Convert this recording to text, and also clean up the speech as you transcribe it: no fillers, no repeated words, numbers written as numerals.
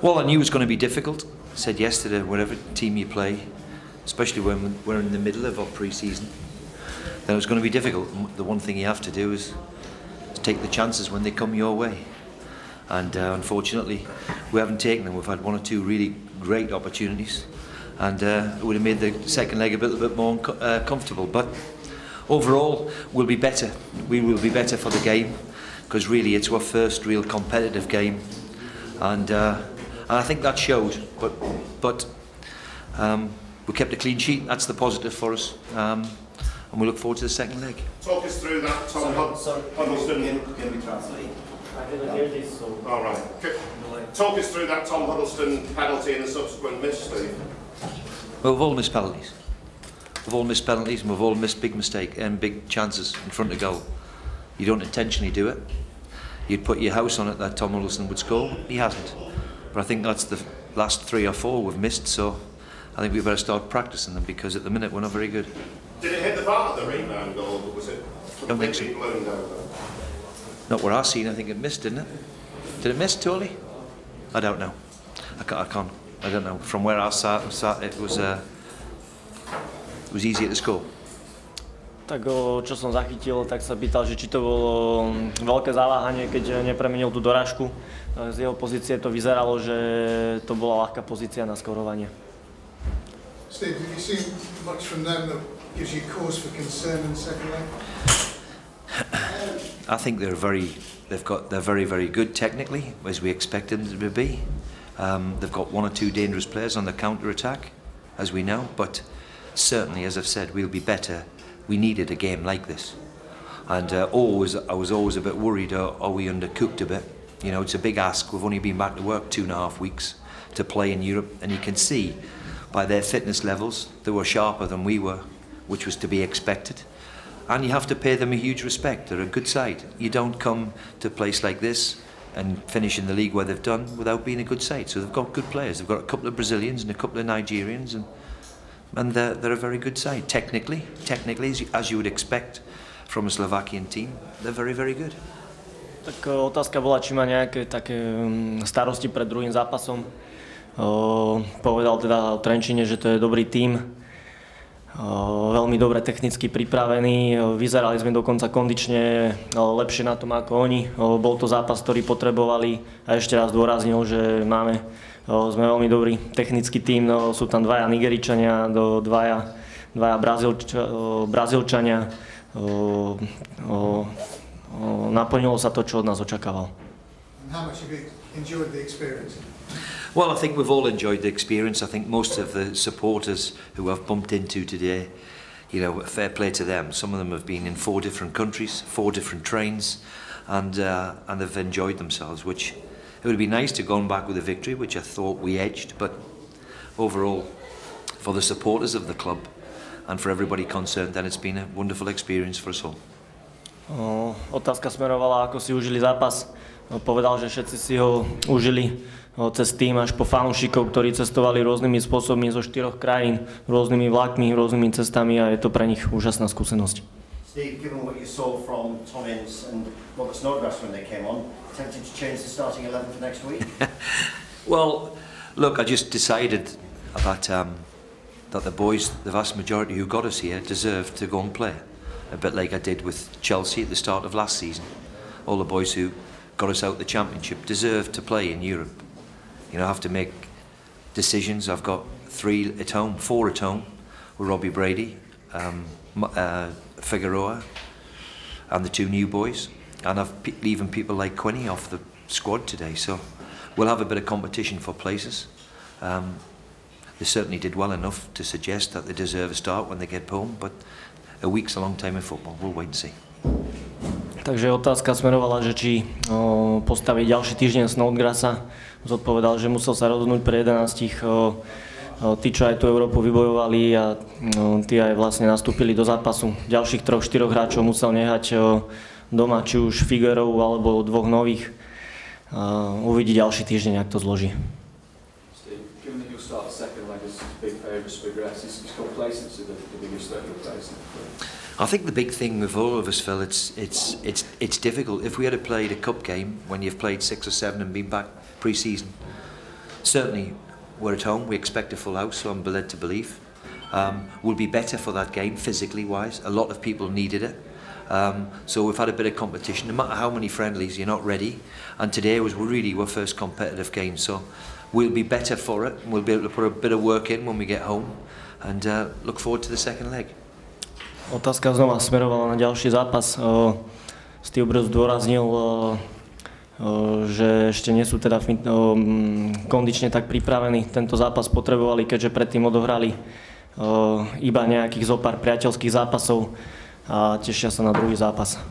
Well, I knew it was going to be difficult. I said yesterday, whatever team you play, especially when we're in the middle of our pre-season, then it was going to be difficult. The one thing you have to do is take the chances when they come your way. And unfortunately, we haven't taken them. We've had one or two really great opportunities, and it would have made the second leg a little bit more comfortable. But overall, we'll be better. We will be better for the game, because really it's our first real competitive game, and I think that showed. But we kept a clean sheet. That's the positive for us, and we look forward to the second leg. Talk us through that, Tom Huddleston. Can we translate? I didn't hear this. So. All right. Talk us through that Tom Huddleston penalty and the subsequent miss, Steve. Well, we've all missed penalties. We've all missed penalties, and we've all missed big mistakes and big chances in front of goal. You don't intentionally do it. You'd put your house on it that Tom Huddleston would score. He hasn't. But I think that's the last 3 or 4 we've missed. So I think we better start practicing them, because at the minute we're not very good. Did it hit the bar, the rebound goal, or was it completely blown down? Not what I've seen. I think it missed, didn't it? Did it miss totally? I don't know. I can't. I don't know. From where I sat it was easier to score. Tak čo som zachytil, tak sa pýtal, že či to bolo veľké zaváhanie, keď nepremenil tú dorážku. Z jeho pozície to vyzeralo, že to bola ľahká pozícia na skorovanie. Steve, have you seen much from them that gives you cause for concern in the second leg? I think they're very good technically, as we expect them to be. They've got 1 or 2 dangerous players on the counter attack, as we know. But certainly, as I've said, we'll be better. We needed a game like this, and I was always a bit worried. Are we undercooked a bit? You know, it's a big ask. We've only been back to work 2.5 weeks to play in Europe, and you can see by their fitness levels they were sharper than we were, which was to be expected. And you have to pay them a huge respect. They're a good side. You don't come to a place like this and finish in the league where they've done without being a good side. So they've got good players. They've got a couple of Brazilians and a couple of Nigerians, and they're a very good side. Technically, as you would expect from a Slovakian team, they're very, very good. Tak otázka bola, či má nejaké také starosti pred druhým zápasom. Povedal teda o Trenčíne, že to je dobrý tím. Veľmi dobre technicky pripravení, vyzerali sme dokonca kondične lepšie na tom ako oni. Bol to zápas, ktorý potrebovali, a ešte raz dôraznil, že sme veľmi dobrý technický tím. Sú tam 2 Nigeričania, 2 Brazílčania. Naplnilo sa to, čo od nás očakával. How much have you enjoyed the experience? Well, I think we've all enjoyed the experience. I think most of the supporters who I've bumped into today, you know, fair play to them. Some of them have been in 4 different countries, 4 different trains, and they've enjoyed themselves, which it would be nice to go back with a victory, which I thought we edged, but overall, for the supporters of the club and for everybody concerned, then it's been a wonderful experience for us all. Otázka smerovala, ako si užili zápas. Povedal, že všetci si ho užili cez tým až po fanúšikov, ktorí cestovali rôznymi spôsobmi zo 4 krajín, rôznymi vlákmi, rôznymi cestami, a je to pre nich úžasná skúsenosť. Steve, given what you saw from Tom Ince and Robert Snodgrass when they came on, tempted to change the starting 11 for next week? Well, look, I just decided that the boys, the vast majority who got us here, deserved to go and play. A bit like I did with Chelsea at the start of last season. All the boys who got us out the Championship deserved to play in Europe. You know, I have to make decisions. I've got 4 at home with Robbie Brady, Figueroa, and the 2 new boys. And I've leaving people like Quinny off the squad today. So we'll have a bit of competition for places. They certainly did well enough to suggest that they deserve a start when they get home, but a week's a long time in football. We'll wait and see. Takže otázka smerovala, že či postaví ďalší týždeň Snodgrassa. Zodpovedal, že musel sa rozhodnúť pre 11. Tí, čo aj tú Európu vybojovali, a tí aj vlastne nastúpili do zápasu. Ďalších 3-4 hráčov musel nehať doma, či už Figueroa alebo 2 nových. Uvidí ďalší týždeň, ak to zloží. I think the big thing with all of us, Phil, it's difficult. If we had played a cup game when you've played 6 or 7 and been back pre-season, certainly we're at home. We expect a full house, so I'm led to believe. We'll be better for that game, physically wise. A lot of people needed it. So we've had a bit of competition. No matter how many friendlies, you're not ready. And today was really our first competitive game. So we'll be better for it. And we'll be able to put a bit of work in when we get home. And look forward to the second leg. Otázka znova smerovala na ďalší zápas. Steve Bruce zdôraznil, že ešte nie sú teda kondične tak pripravení. Tento zápas potrebovali, keďže predtým odohrali iba nejakých zopár priateľských zápasov a tešia sa na druhý zápas.